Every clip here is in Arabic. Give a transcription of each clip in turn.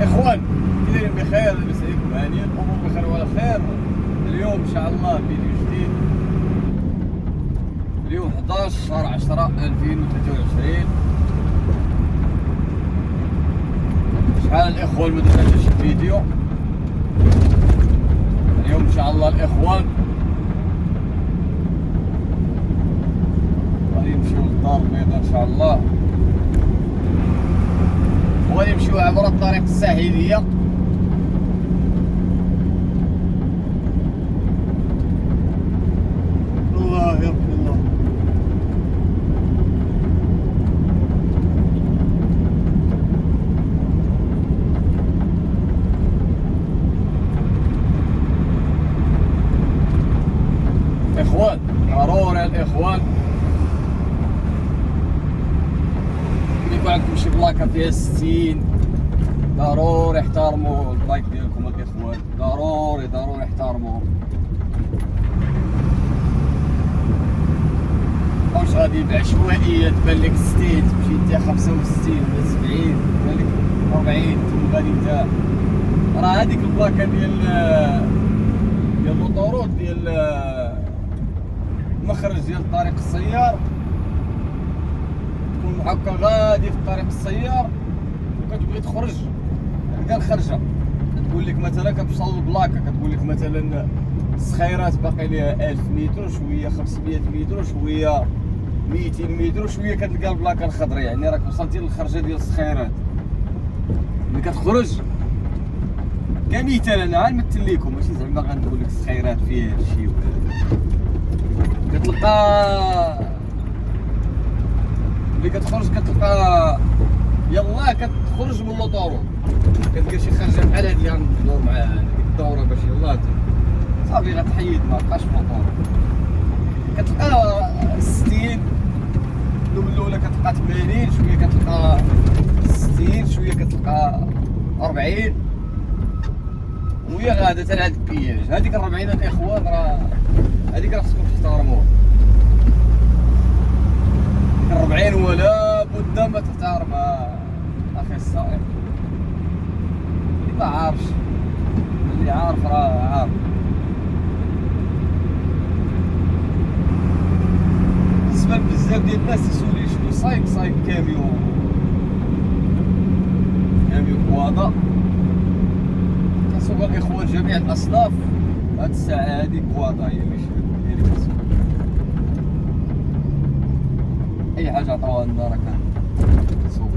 الاخوان كاين بخير، لاباس عليكم هانيين، الامور بخير وعلى خير. اليوم ان شاء الله فيديو جديد. اليوم 11 شهر 10 2023. شحال الاخوان ما درناش شي فيديو. اليوم ان شاء الله الاخوان غادي نمشيو للدار البيضاء ان شاء الله، وغادي نمشيو عبر الطريق الساحليه. الله يا رب الله. اخوان ضروري الاخوان يكون عندكم شي بلاكه فيها 60 ضروري احترموا البلايك ديالكم الاخوان، ضروري احترموهم. واش غادي بعشوائيه تبان لك 60 تمشي انت 65 ولا 70 تبان لك 40 ثم غادي انت. راه هذيك البلاكه ديال الاوطوروط ديال المخرج ديال الطريق السيار، تكون هكا غادي في الطريق السيار وكتبغي تخرج كاع الخرجه، كتقول لك مثلا كتوصل للبلاكه، كتقول لك مثلا السخيرات باقي ليها 1000 متر وشويه، 500 متر وشويه، 200 متر وشويه، كتلقى البلاكه الخضراء، يعني راك وصلتي للخرجه ديال السخيرات. ملي كتخرج كمثال انا غنمثل لكم، ماشي زعما غنقول لك السخيرات فيها هادشي وكذا، كتلقى ملي كتخرج كتلقى يلاه كتخرج من لوطورو، كدير شي خرجه بحال هادي اللي غندور معاها ديك الدوره باش يلاه صافي غتحيد ما بقاش في لوطورو. كتلقى 60 من الاولى، كتلقى 80 شويه، كتلقى 60 شويه، كتلقى 40 وهي غاده حتى لهاد البياج. هذيك 40 الاخوان راه هذيك راه خصكم تحترموها. 40 ولا بد ما تحترمها اخي الصائم. اللي ما عارفش، اللي عارف راه عارف. بالنسبه لبزاف ديال الناس يسولي شنو صايب كاميو كوادا. كنسوق الاخوان جميع الاصناف هاد الساعه هادي كوادا هي اللي كنسوق. اي حاجه عطاوها لنا راه كنسوق.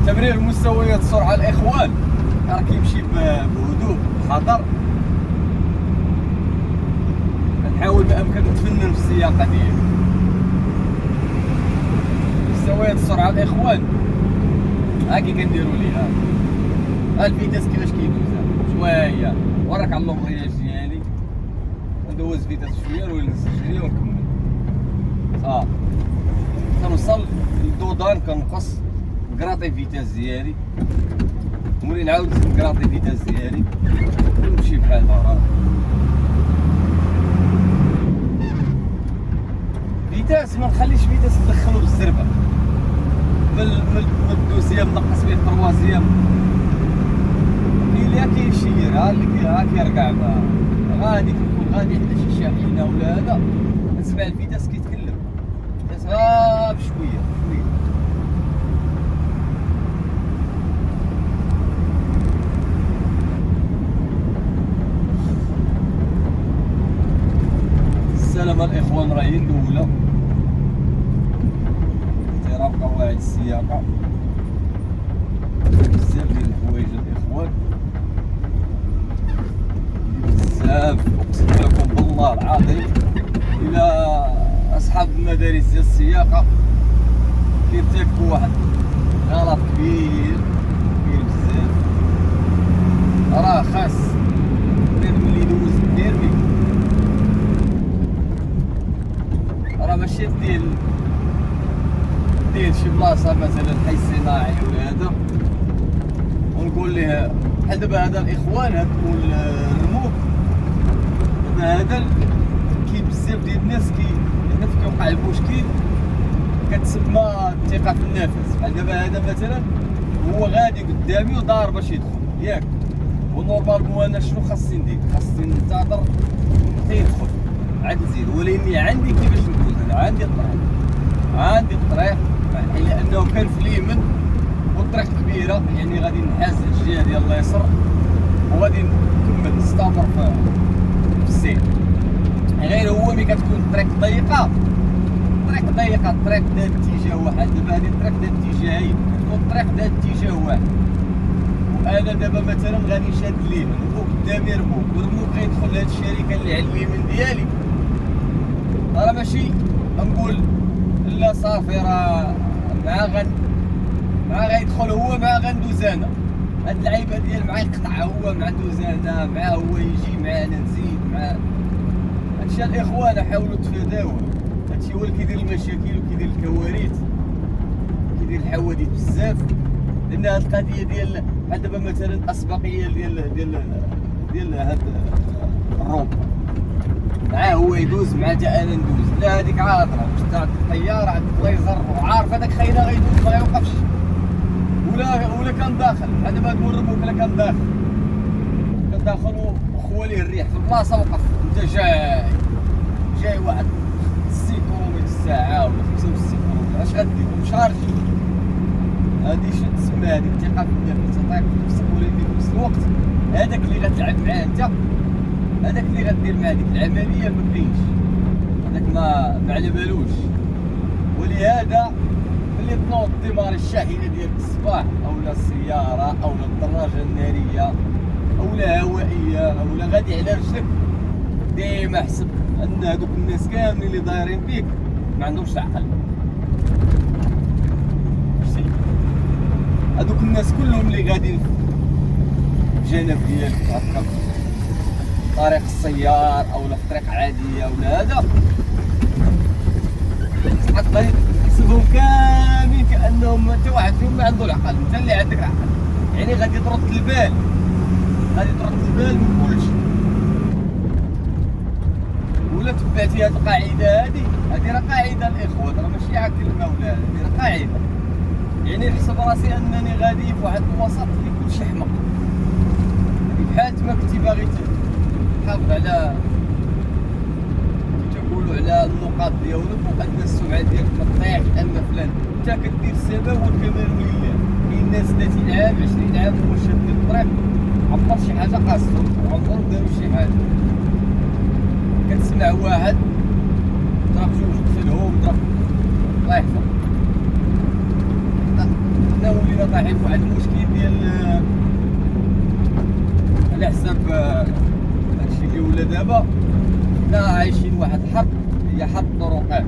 تمرير مستويات السرعه الاخوان راه كيمشي بهدوء خطر. كنحاول بامكان نتفنن في السياقه ديالي. مستويات السرعه الاخوان هاكي كنديروا ليها. ها الفيتاس كيفاش كيدوز شويه، وراك على اللومبرياج ديالي ندوز فيتاس شويه وننزل شويه ونكمل صافي. كنوصل للدودان كنقص نكراطي فيتاس ديالي، وملي نعاود نكراطي فيتاس ديالي ونمشي بحال هكا. فيتاس ما نخليش فيتاس ندخلو بالزربه، من الدوزيام نقص فيه التروازيام اللي كيشير ها اللي كيركع غادي كنكون غادي حدا شي شاحنه ولا هذا، كنسمع الفيتاس كيتكلم فيتاس بشويه. السلامة الاخوان راهي الاولى، احترام قواعد السياقه. بزاف ديال الحوايج الاخوان، بزاف اقسم لكم بالله العظيم. الى اصحاب المدارس ديال السياقه كيرتكبوا واحد غلط كبير بزاف. راه صناعي ولا هذا، ونقول ليه بحال دابا هذا الاخوان هادو الرموك، دابا هذا كاين بزاف ديال الناس هنا فين كيوقع المشكل كتسمى الثقه في النفس. بحال دابا هذا مثلا هو غادي قدامي ودار باش يدخل ياك، ونورمالمون انا شنو خاصني ندير؟ خاصني ننتظر حتى يدخل عاد نزيد. ولكن عندي كيفاش نقول انا عندي الطريق لانه كان في اليمن والطريق كبيره، يعني غادي نحاز الجهه ديال اليسر وغادي نكمل نستمر في السير. غير هو ملي كتكون الطريق ضيقه الطريق ذات اتجاه واحد، دابا هذه الطريق ذات اتجاهين، كتكون الطريق ذات اتجاه واحد، وانا دابا مثلا غادي نشاد اليمين وقدامي رموك، والرموك غيدخل لهاد الشركه اللي على اليمين ديالي، راه ماشي نقول لا صافي راه مع غيدخل هو مع غندوز انا. هاد اللعيبه ديال مع يقطع هو مع ندوز انا، مع هو يجي معانا نزيد مع هادشي. الاخوان حاولوا تفاداوه، هادشي هو اللي كيدير المشاكل وكيدير الكوارث كيدير الحوادث بزاف. لان هاد القضيه ديال بحال دابا مثلا الاسبقيه ديال هاد الروب، معاه هو يدوز مع تا انا ندوز، لا هذيك عاطره واش تاع الطياره عند ليزر وعارف هذاك خاينه غيدوز ما يوقفش، ولا كان داخل بحال دابا هاد الربوك لا كان داخل وخواليه الريح في البلاصه وقف. انت جاي واحد 6 كيلومتر الساعه ولا 65 كيلومتر، اش غدير؟ مشارج. هادي شنو تسمى؟ هادي الثقه في النفس، تعطيك في نفسك، ولكن في نفس الوقت هذاك اللي غتلعب معاه انت، هذاك اللي غدير معاه ديك العمليه ما كاينش، هذاك ما على بالوش. ولهذا ملي تنوض ديماري الشاحنه ديالك الصباح اولا السياره اولا الدراجه الناريه اولا هوائيه اولا غادي على رجلك، ديما حسب ان هذوك الناس كاملين اللي دايرين بيك ما عندهمش العقل. هذوك الناس كلهم اللي غاديين في الجانب ديالك هكا طريق السيار اولا في طريق عاديه ولا هذا، غادي تحسبهم كاملين كانهم حتى واحد فيهم ما عنده العقل، انت اللي عندك العقل. يعني غادي ترد البال من كلشي. ولا تبعتي هاد القاعده هادي راه قاعده الاخوان، راه ماشي عا كلمه ولا هادي راه قاعده. يعني نحسب راسي انني غادي في واحد الوسط اللي كلشي حمق، بحال ما كنتي باغي تحافظ على تقولوا على النقاط ديالك وان السمعه ديالك ما تطيحش، ان فلان انت كدير السبب والكمال لله. كاين ناس 30 عام 20 عام هو شاد الطريق، عمر شي حاجه قاصتهم وعمرهم داروا شي حاجه. كتسمع واحد ضرب جوج قتلهم ضرب الله يحفظ. حنا ولينا طايحين في واحد المشكل ديال على حساب هادشي اللي ولا دابا. حنا عايشين واحد الحرب، هي حرب الطرقات،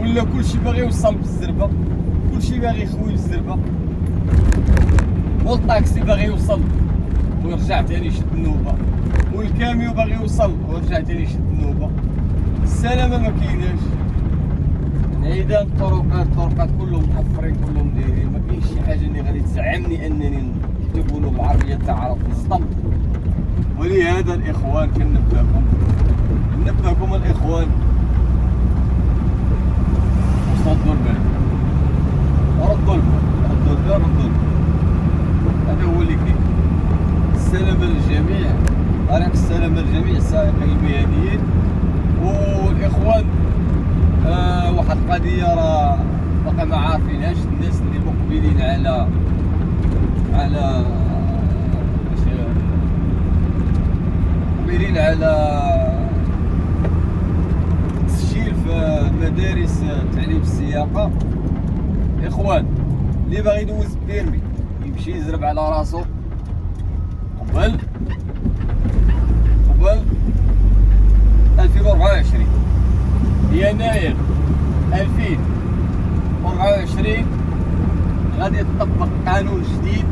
ولا كلشي باغي يوصل بالزربه، كلشي باغي يخوي بالزربه، والطاكسي باغي يوصل ويرجع تاني يشد النوبه، والكاميو باغي يوصل ويرجع تاني يشد النوبه. السلامه ما كايناش، عيدان الطرقات كلهم محفرين كلهم دايرين، ما كاينش شي حاجه اللي غادي تزعمني انني كيقولوا بالعربيه تعرف نصطم. ولهذا الاخوان كنبهكم الاخوان ردوا البال، هذا هو اللي كاين. السلامه للجميع، طريق السلامه لجميع السائقين المهنيين. والاخوان واحد القضيه راه باقا ما عارفينهاش الناس اللي مقبلين على التسجيل في مدارس تعليم السياقه. اخوان اللي باغي يدوز بيرمي يمشي يزرب على راسو قبل 2024 يناير 2024 غادي يطبق قانون جديد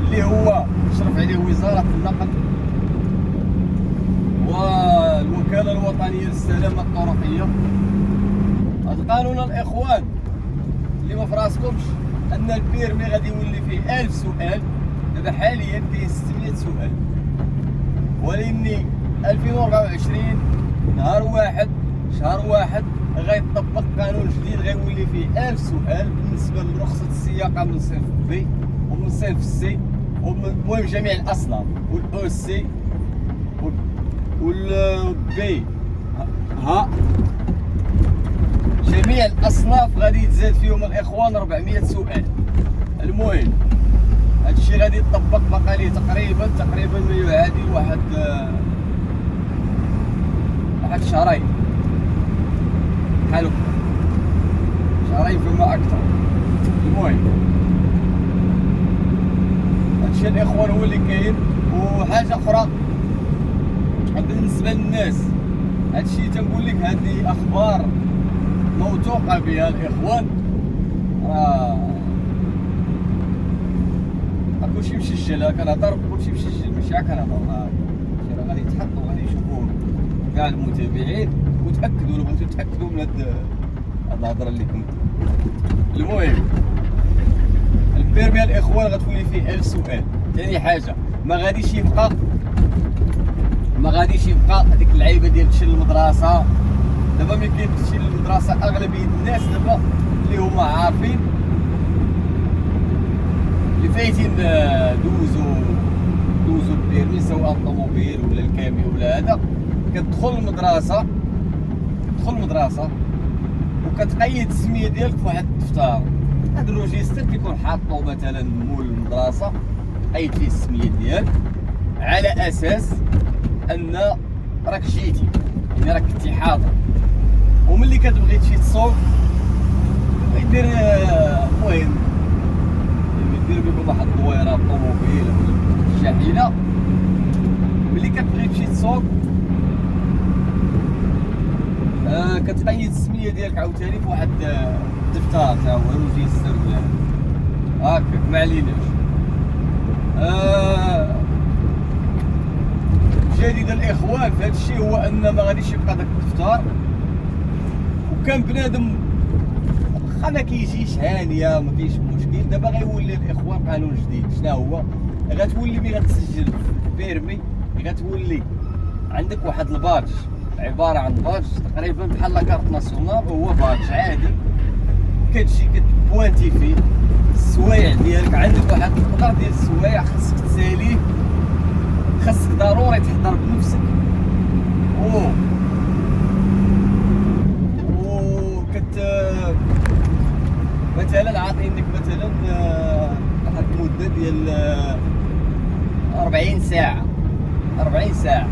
اللي هو تشرف عليه وزارة النقل والوكالة الوطنية للسلامة الطرقية. هاد القانون الإخوان اللي ما فراسكمش أن البيرمي غادي يولي فيه 1000 سؤال. دابا حاليا كاين 600 سؤال، ولكن 2024 نهار واحد شهر واحد غيطبق قانون جديد غيولي فيه 1000 سؤال بالنسبة لرخصة السياقة من صنف بي ومن صنف سي ومن جميع الأصناف، والأو سي والبي ها، جميع الأصناف غادي يتزاد فيهم الإخوان 400 سؤال. المهم هادشي غادي يطبق بقى ليه تقريبا ما يعادل واحد شهرين بحال هكا، شهرين فما أكثر. المهم هادشي الإخوان هو اللي كاين. وحاجة أخرى بالنسبة للناس، هادشي تنقول لك هذه أخبار موثوقة بها الإخوان، راه كلشي مسجل. كنهضر كلشي مسجل، ماشي عا كنهضر، راه غادي يتحط وغادي يشوفوه كاع المتابعين وتأكدوا ولا بغيتو تأكدوا من هاد الهضرة اللي كنت. المهم البيرمي الإخوان غتولي فيه 1000 سؤال. ثاني حاجة ما غاديش يبقى هذيك اللعيبة ديال تمشي للمدرسة. دابا ملي كتمشي للمدرسة أغلبية الناس دابا اللي هما عارفين اللي فايتين دوزو البيرمي سواء الطوموبيل ولا الكاميو ولا هذا، كتدخل المدرسة وكتقيد السمية ديالك في واحد الدفتر. هاد الروجيستر كيكون حاطو مثلا مول المدرسة، قيد فيه السمية ديالك على أساس أن راك جيتي، يعني راك كنتي حاضر. وملي كتبغي تمشي تسوق يدير المهم يدير بكم واحد الدويره الطوموبيل الشاحنه. ملي كتبغي تمشي تسوق كتقيد السميه ديالك عاوتاني في واحد الدفتر تا هو روجيستر ولا هكاك، ما عليناش. جديد الإخوان في هذا الشيء هو أن ما غاديش يبقى داك الدفتر، وكان بنادم واخا ما كيجيش هانيه ما كاينش مشكل. دابا غيولي الإخوان قانون جديد. شنو هو؟ غتولي ملي غتسجل في البيرمي غتولي عندك واحد البادج، عباره عن بادج تقريبا بحال لاكارت ناسيونال، وهو بادج عادي كتجي كتبوانتي فيه السوايع ديالك. عندك واحد القدر ديال السوايع خاصك تساليه، خاصك ضروري تحضر بنفسك مثلا عاطينك مثلا واحد المده ديال 40 ساعه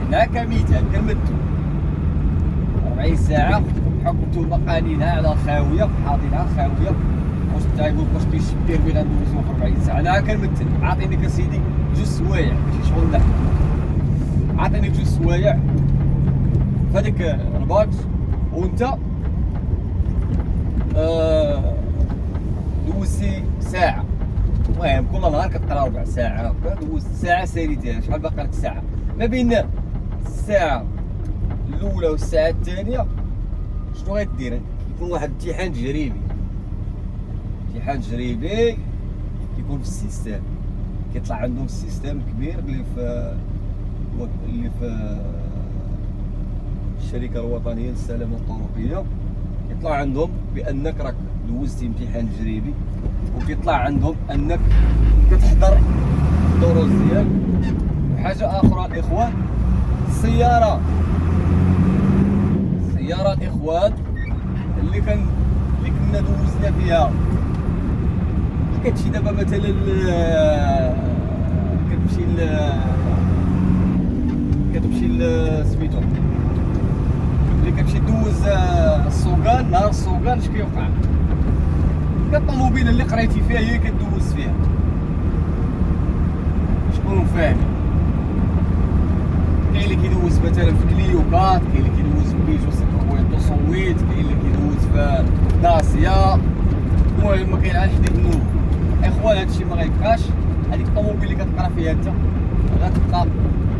هنا كمثال كنمدو 40 ساعه بحكم نتوما قانينها على الخاويه حاطينها الخاويه. واش تايقول واش كيشدير بغا ندوزو في 40 ساعه؟ انا كنمثل عاطينك اسيدي جوج سوايع ماشي شغل نحن، عاطيني جوج سوايع فهاديك الباكس وانت دوزتي ساعة. المهم كل نهار كتقرا ربع ساعة هكا، دوزت ساعة ساليتيها. شحال باقي لك ساعة؟ ما بين الساعة الأولى والساعة الثانية شنو غدير؟ يكون واحد الامتحان تجريبي. كيكون في السيستم، كيطلع عندهم السيستم كبير اللي في الشركة الوطنية للسلامة الطرقية. يطلع عندهم بأنك راك دوزتي امتحان تجريبي، وكيطلع عندهم أنك كتحضر الدروس ديالك. وحاجة أخرى الإخوان، السيارة الإخوان اللي كنا دوزنا فيها، كتمشي دابا مثلا كتمشي سميتو ملي كتمشي دوز السوقان، نهار السوقان اش كيوقع؟ الطوموبيله اللي قريتي فيها هي كدوز فيها. شكون فاهم؟ كاين اللي كيدوز مثلا في كليو كات، كاين اللي كيدوز في بيجو 5.8، كاين اللي كيدوز في داسيا. المهم كاين على حديد النوب. اخوان هادشي ما غيبقاش. هذيك الطوموبيل اللي كتقرا فيها انت غتبقى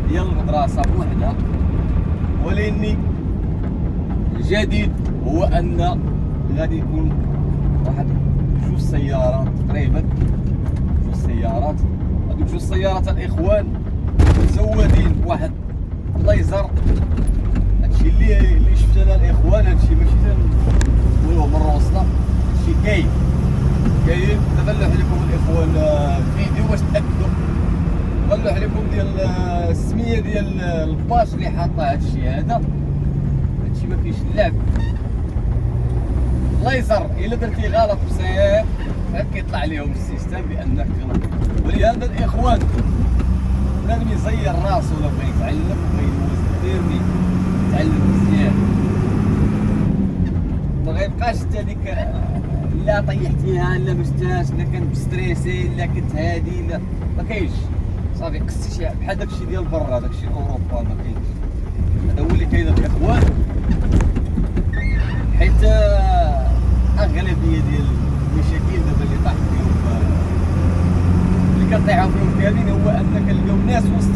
ديال المدرسه بوحدها، ولكن الجديد هو ان غادي يكون واحد جوج سيارات تقريبا، جوج سيارات. هذوك جوج سيارات الاخوان مزودين بواحد الليزر. هادشي اللي شفت انا الاخوان، هادشي ماشي تنقولوه مره وصله، هادشي كاين. دابا نلوح لكم الاخوان فيديو باش تاكدوا، غنلوح لكم ديال السميه ديال الباج اللي حاطه هادشي هذا. هادشي ما فيهش اللعب. ليزر الا درتي غلط بسيط كيطلع عليهم السيستم بانك غلط. ولهذا الاخوان بنادم يزير راسو ولا بغى يتعلم وبغى يدوز البيرمي يتعلم مزيان، ما غيبقاش حتى ديك لا طيحتيها لا ما شفتهاش لا كنت بستريسي لا كنت هادي لا ما كاينش. صافي قصتي شي بحال داكشي ديال برا، داكشي اوروبا ما كاينش. هذا هو اللي كاين الاخوان، حيت اغلبيه ديال المشاكل دابا اللي طاحت فيهم اللي كطيحوا فيهم كاملين هو ان كنلقاو ناس وسط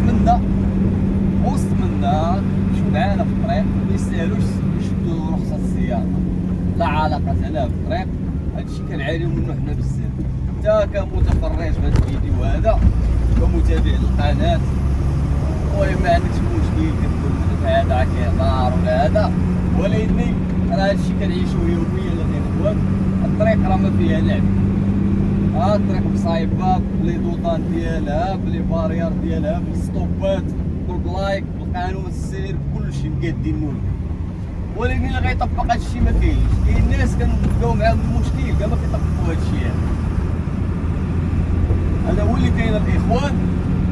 منا يمشيو معانا في الطريق ما يستاهلوش يشدوا رخصه السياره، لا علاقه لها بالطريق. هادشي كنعانيو منه حنا بزاف. انت كمتفرج في هذا الفيديو هذا ومتابع للقناه المهم ما عندكش مشكل كتقول هذا راه كيهضر ولا هذا، ولكن راه هادشي كنعيشوه يوميا الاخوان. الطريق راه ما فيها لعب، الطريق مصايبه بلي دوطان ديالها بلي بارير ديالها بالستوبات بالبلايك بالقانون السير كلشي مقادينو. ولكن اللي غيطبق هادشي ما كاينش. كاين ناس كنلقاو معاهم المشكل كاع ما كيطبقوا هادشي هذا. هذا هو اللي كاين الاخوان.